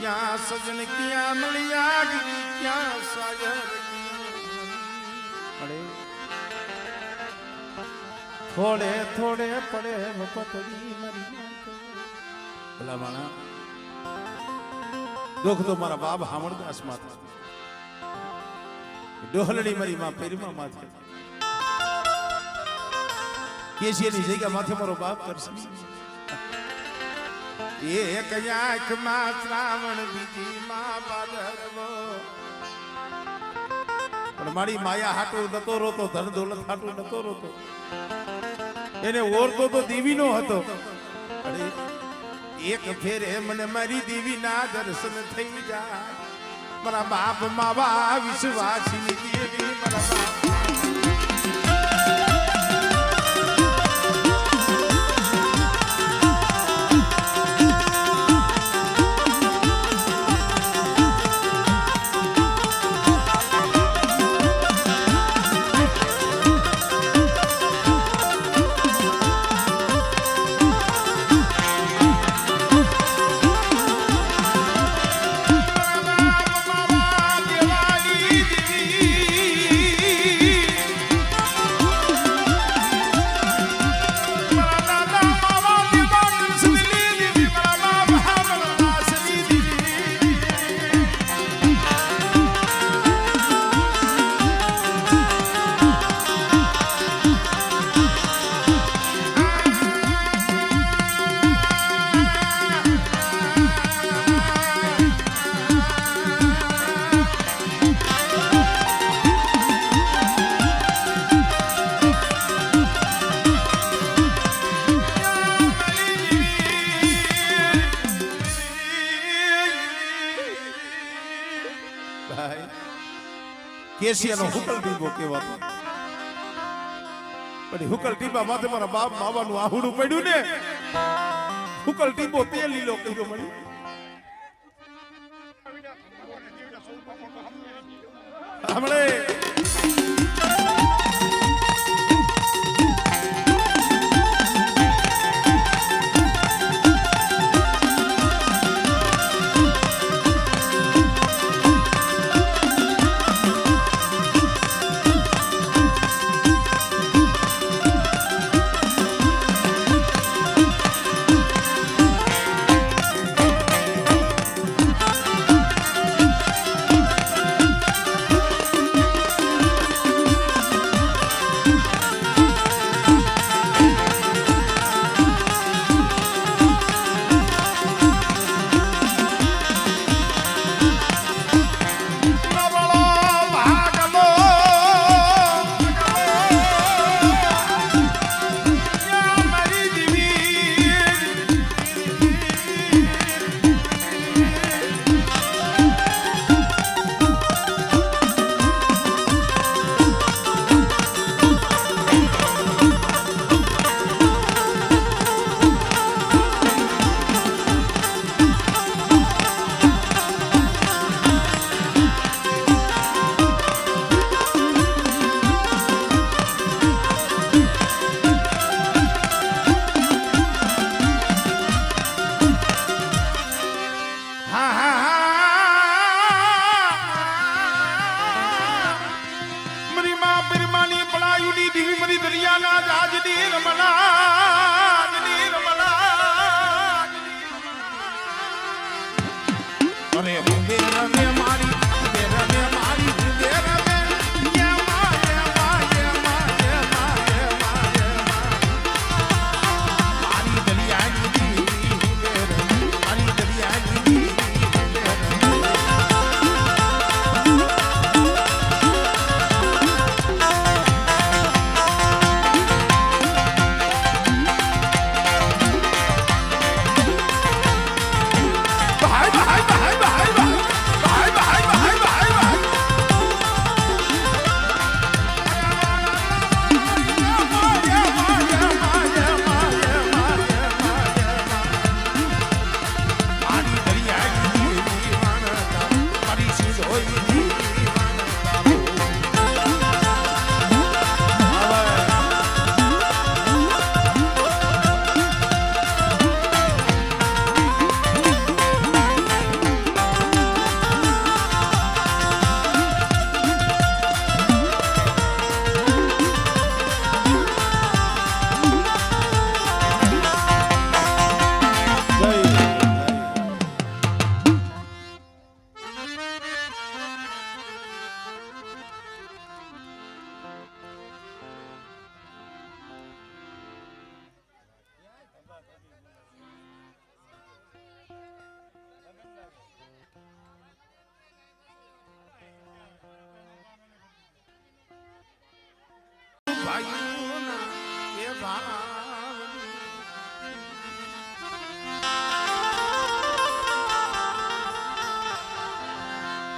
मिया सजन किया मिलिया गिरी क्या सागर अरे थोड़े थोड़े पड़े पतड़ी मरी भला माना दुख तो मारा बाप हामरदास माथा डोहलड़ी मरी मां पेरीमा माथे કેશિયાની જગ્યા માથે મારો બાપ કરશે એક આંખમાં શ્રાવણ બીજી માં ભાદરવો પણ મારી માયા હાટુ નતો રોતો ધન દોલત હાટુ નતો રોતો એને ઓરતો તો દેવીનો હતો અરે એક ફેરે મને મારી દેવીના દર્શન થઈ જાય મારા બાપ માવા વિશ્વાસની દેવી મારા બાપ કેશિયાનો હુકલ ટીપો કહેવાતો પણ હુકલ ટીપા માથે મારા બાપ માવાનું આહુડું પડ્યું ને હુકલ ટીપો તે લીલો કર્યો મને હમણે ભાઈઓના એ ભાવ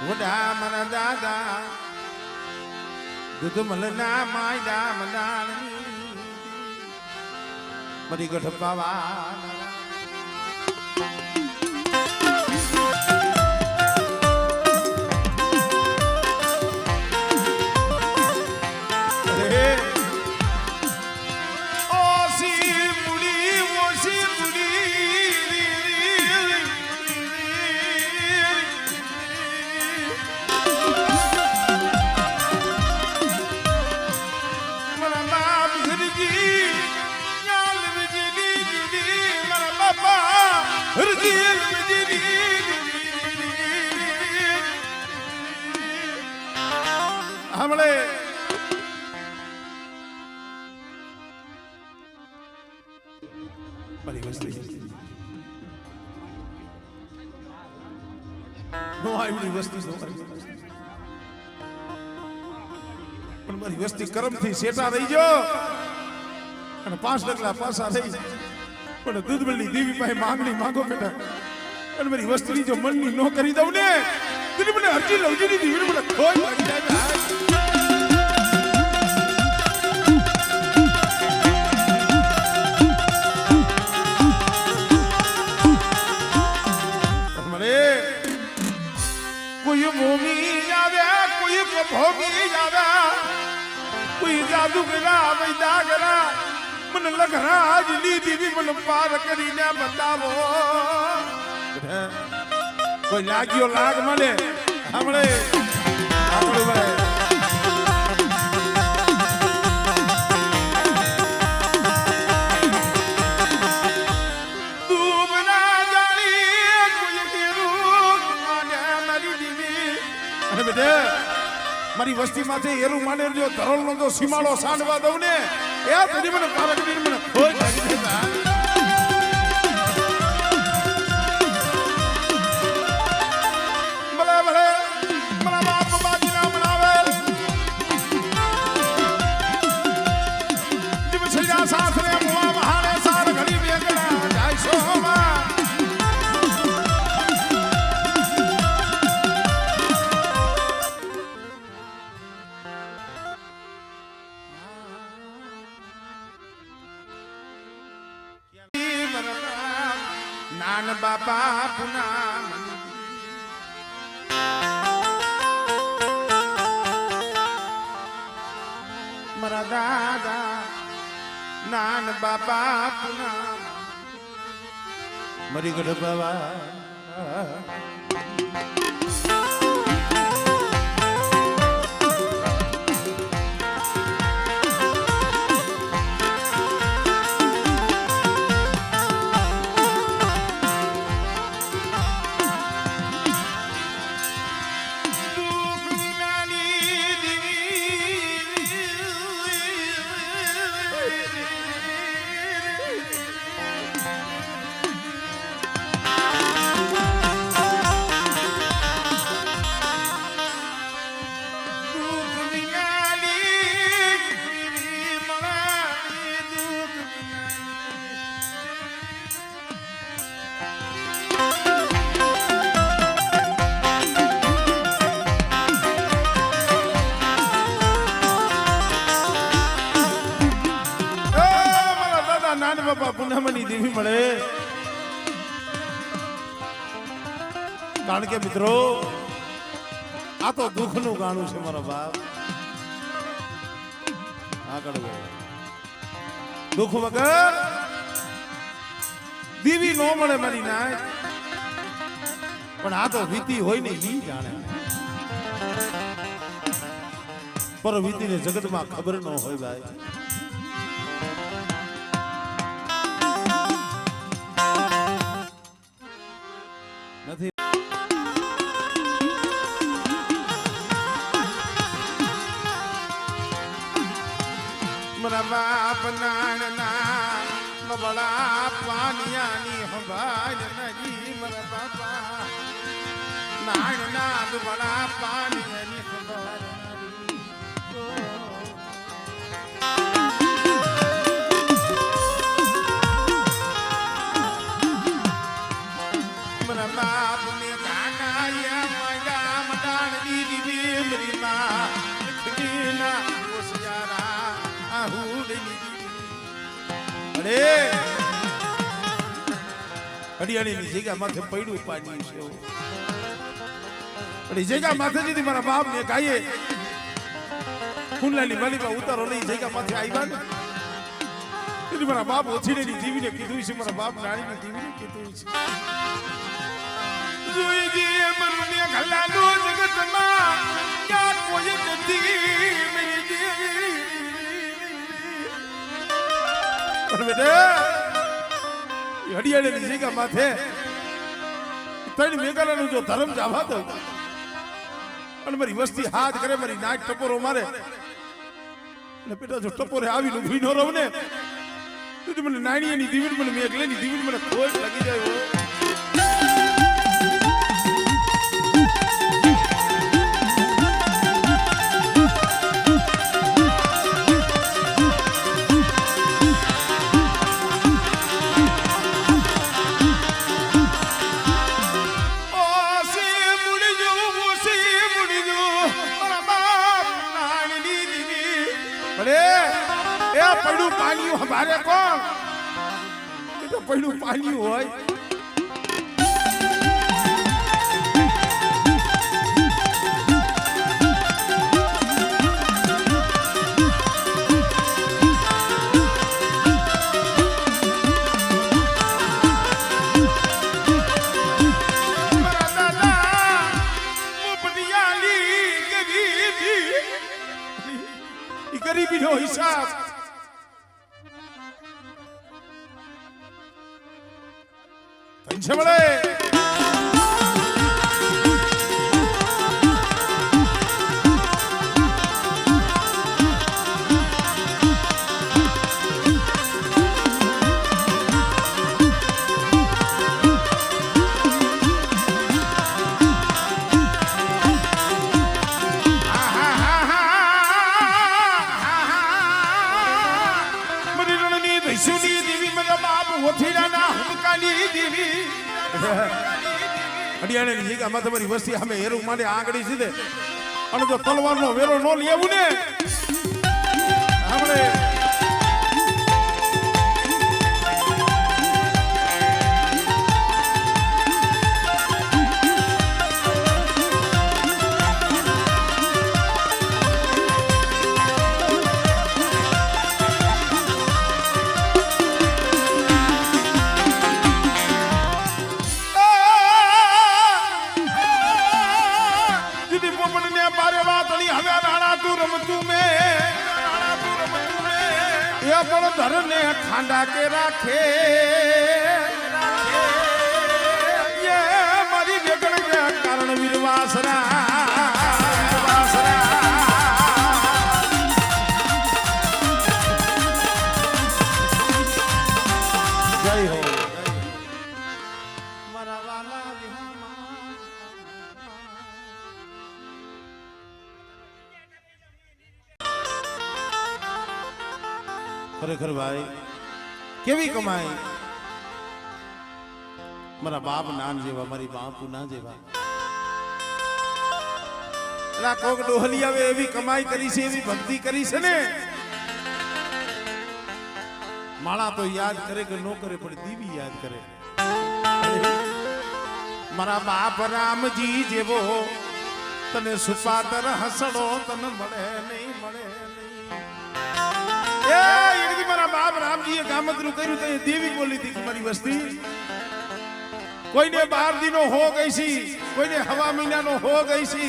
વડા મારા દાદા દૂધ મલના માયડા મનાણી મારી ગઢ પાવા હમણે મારી વસ્તી નો આવી વસ્તી પણ મારી વસ્તી કરમથી સેટા રહી ગયો અને 5 ડગલા પાછા રહી પણ દૂધબલ્લી દેવી પાસે માંગણી માંગો બેટા અને મારી વસ્તી જો મનની નો કરી દઉં ને તેની મને હરજી લવજી ની દેવી મને ખોઈ લાગી જાય कोई भूमि जावे कोई भोगी जावे कोई जादूगरा वैदागरा मन लगरा आज लीधी भी मन पार કરીને બતાવો કોઈ લાગ્યો લાગ મને હમણે આપણું ભાઈ મારી વસ્તી માંથી એરું માને જો ધરોલ નો જો સીમાડો સાંડવા દઉં ને એ તેની મને પારક મને ખોઈ લાગી દેતા ભલે ભલે મારા બાપ બાજી ના મનાવે જીવ છૈયા સાસરે મુવા મહાને સાર ઘડી બેગડા જાય સોમા નાન બાપા પુના મારા દાદા નાન બાપા પુના મારી ગઢ બાવા બાપા પુનમની દેવી મળે કારણ કે મિત્રો આ તો દુઃખ નું ગાણું છે મારા બાપ આગળ દુઃખ વગર દેવી નો મળે મારી નાય પણ આ તો વીતી હોય ને ઈ જાણે પર વીતીને જગતમાં ખબર ન હોય ભાઈ નથી મારા બાપ નાના બડા પાનિયાની હંભાજ નજી મારા બાપા નાના બડા પાનિયાની હંભાજ અરે હરિયાણીની જગ્યા માથે પડ્યું પાણી છે અરે જગ્યા માથે જીધી મારા બાપ ને ગાયે ફૂલલાની માલિકા ઉતારો લઈ જગ્યા માથે આવ્યા ને એટલે મારા બાપ ઓછીને દીવીને કીધું છે મારા બાપ નાણીને દીવીને કીધું છે જોઈ ગઈ મનને ખલાનો જગતમાં ક્યાં કોઈ નથી મેરી દેવી પણ બેટા હરિયાળીની જગ્યા માથે ત્રણ મેઘાલાનું જો ધર્મ જાવા દો અને મારી વસ્તી હાથ કરે મારી નાક ટપોરો મારે અને બેટા જો ટપોરે આવીને ઉભી ન રહું ને તો મને નાણીની દીવીને મને મેઘલાની દીવીને મને ખોટ લાગી જાય પડ્યું પાણી હમારે કોણ એ તો પડ્યું પાણી હોય ગરીબી નો હિસાબ પૈસા મળે હરિયાણાની જગ્યામાં તમારી વસ્તી અમે હેરું માટે આંગળી સીધે અને જો તલવારનો વેરો ન લેવું ને આપણે ધરને ખાંડા કે રાખે મારી વેગણ કે કારણ વીરવાસરા જય હો મારા વાલા ખરેખર ભાઈ કેવી કમાઈ મારા બાપ નાન જેવા મારી બાપુ ના જેવા એલા કોક ડોહલી આવે એવી કમાઈ કરી છે એવી ભક્તિ કરી છે ને માળા તો યાદ કરે કે નો કરે પણ દીવી યાદ કરે મારા બાપ રામજી જેવો તને સુપાતર હસડો તને મળે નહીં મળે મારા બાપ રામજીએ ગામતરું કર્યું તો દેવી બોલી હતી કે મારી વસ્તી કોઈને 12 દિનો હો ગઈ છે કોઈને હવા મહિનાનો હો ગઈ છે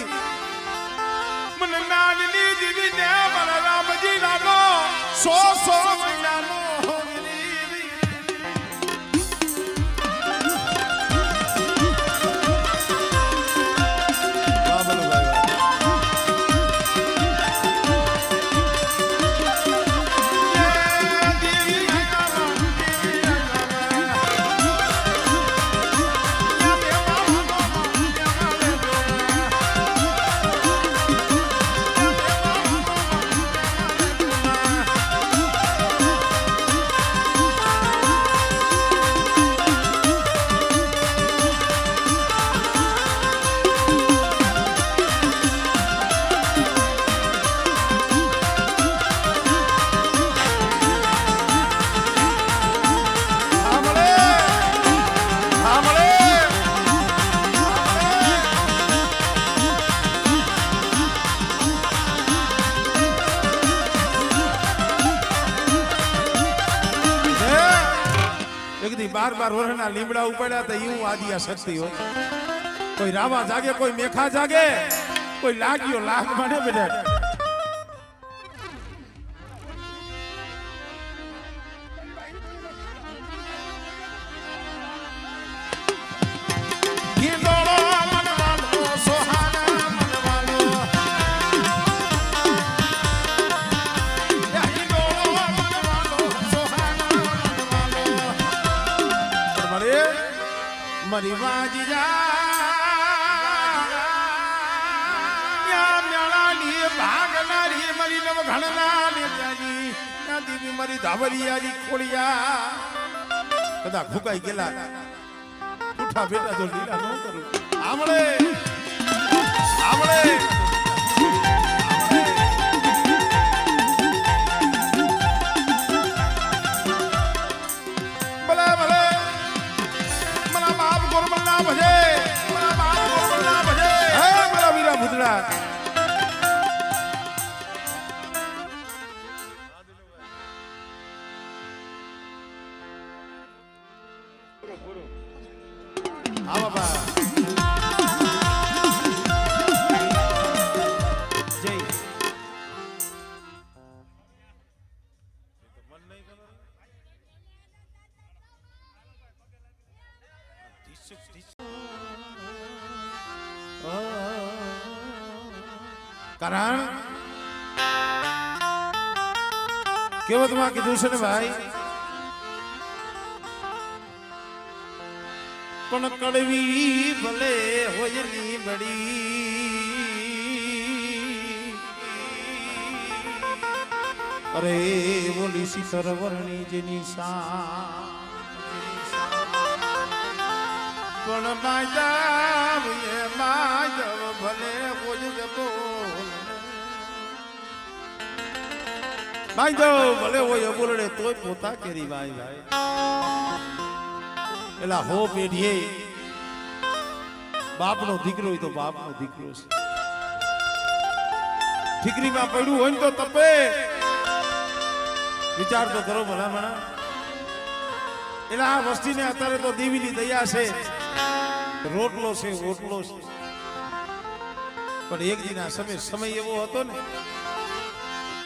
મને નાનની દેવી ને મારા રામજી લાગો 100 મહિનાનો હો એક દી 12 વર્ષના લીમડા ઉપાડ્યા તો એવું આદિયા શક્તિ હોય કોઈ રાવા જાગે કોઈ મેખા જાગે કોઈ લાગ્યો લાગ મને બેટા મરી વાજી મ્યાળાની ભાગનારી મરી નવ ઘણનારી જાજી દીવી મરી ધાવરિયારી ખોડિયા કદા ભૂકાઈ ગયેલા ઉઠા બેટા જો લીલા ન કરું આમળે આમળે કારણ કેવો તમારે કીધું છે ને ભાઈ પણ કડવી ભલે હોય લીમડી અરે બોલી શીતર વર્ણી જેની પણ માધવ એ માધવ ભલે હોય જતો ભાઈ જો ભલે હોય બોલડે તોય પોતા કેરી ભાઈ ભાઈ એલા હો પેઢીએ બાપનો દીકરો હોય તો બાપનો દીકરો છે ઠીકરીમાં પડ્યું હોય ને તો તપે વિચાર તો કરો ભલામણા એલા આ વસ્તીને અત્યારે તો દેવીની દયા છે રોટલો છે રોટલો છે પણ એક દિના સમય એવો હતો ને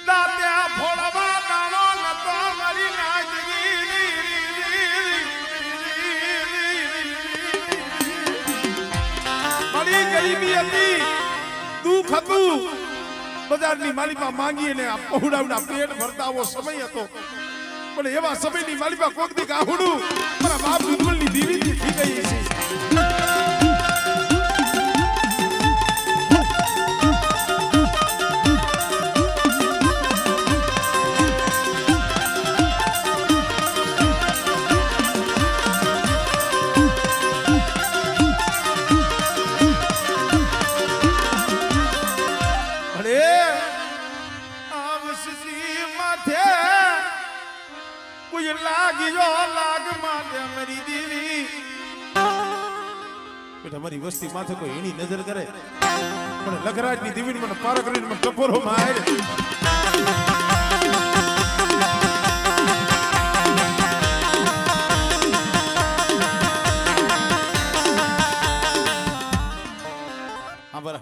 દાત્યા ફોડવા દાણો નતો મરી નાગરી મરી ગરીબી હતી દુઃખ હતું બજારની માલિપા માંગી અને પહોડાવના પેટ ભરતા આવો સમય હતો પણ એવા સમયની માલિપા કોક દી કાહુડું મારા બાપ દુધમલની દીવી થઈ ગઈ છે તમારી વસ્તી માથે કોઈ એની નજર કરે પણ લખરાજની દીવીને મને પાર કરીને મને ટપોરો મારે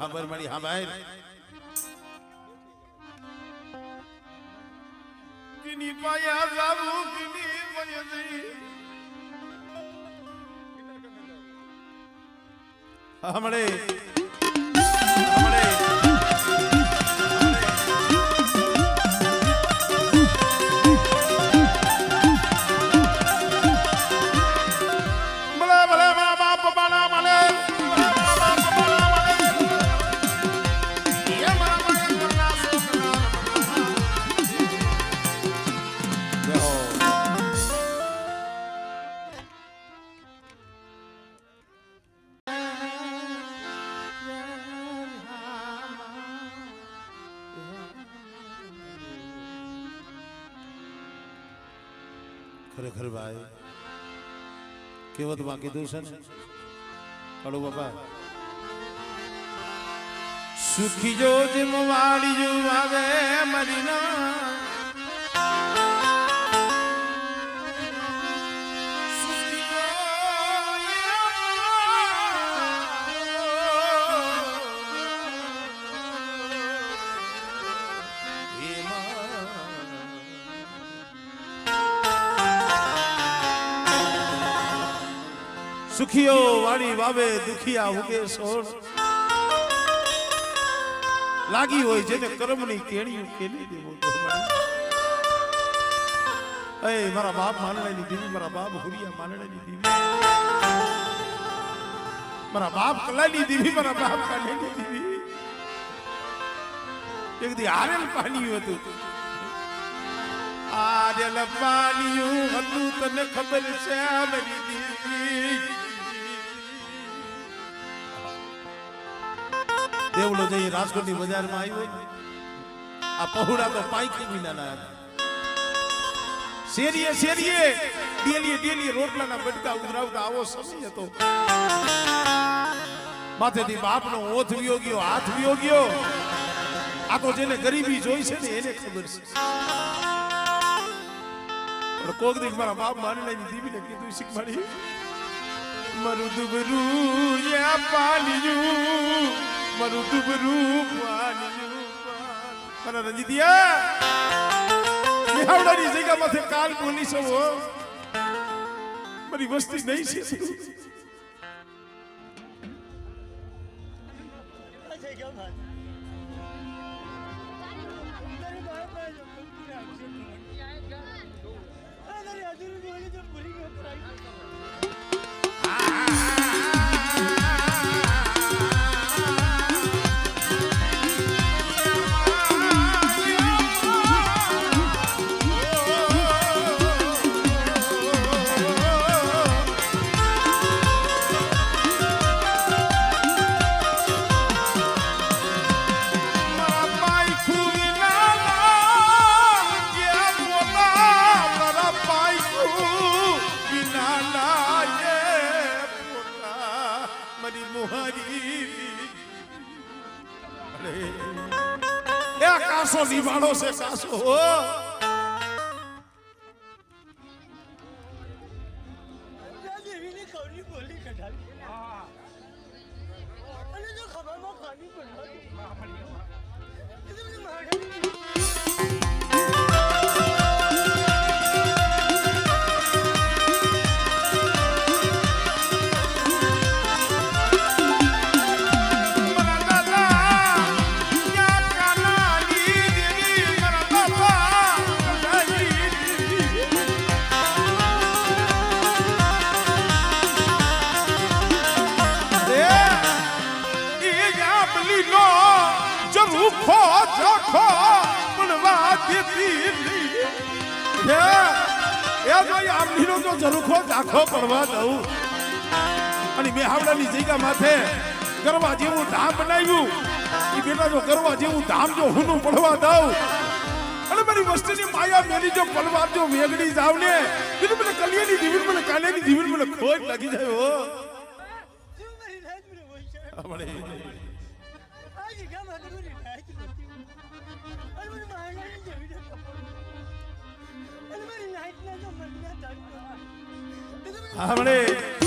હાબર મારી હા ભાઈ કિની પાયા જાવું કિની પાયા हमड़े ખરેખર ભાઈ કેવત માં કીધું છે ને કડો બાપા સુખી જો જેમ વાળી જો આવે મરીના સુખીઓ વાળી વાવે દુખિયા ઉગે સોળ લાગી હોય જેને કર્મની કેણીઓ કેલી દેવો એ મારા બાપ માનણાની દેવી મારા બાપ હુરિયા માનણાની દેવી મારા બાપ કલાની દેવી મારા બાપ કાલેની દેવી એક દી આરેલ પાણી હતું આરેલ પાણી હતું તને ખબર છે મારી દેવી દેવલો જઈ રાજકોટની બજારમાં આવ્યો આ પહોળા તો પાઈકી વિનાના હતા શેરીએ શેરીએ ડેલીએ રોટલાના બટકા ઉધરાવતા આવો સમય હતો માથેથી બાપનો ઓથ વિયો ગયો હાથ વિયો ગયો આ તો જેને ગરીબી જોઈ છે ને એને ખબર છે પણ કોક દી મારા બાપ માનલાની દીવીને કીધું શીખવાડી મારું દુબરું યા પાલિયું મારું દુબરું પાલિયું મારા રંજીતિયા નિહાવડાની જગ્યામાંથી કાલ બોલી છો મારી વસ્તી નહીં છે કાસો નિભાણો છે કાસો ઝરૂખો ઝાખો પડવા દઉં અને મેહાવડાની જગ્યા માથે કરવા જેવું ધામ બનાવ્યું એ બેટા જો કરવા જેવું ધામ જો હુનું પડવા દઉં અને મારી વસ્તીની માયા મેરી જો પલવાર જો વેગડી જાવ ને કીધું મને કલિયાની દીવીર મને કાલિયાની દીવીર મને ખોટ લાગી જાય હો આપણે આપણે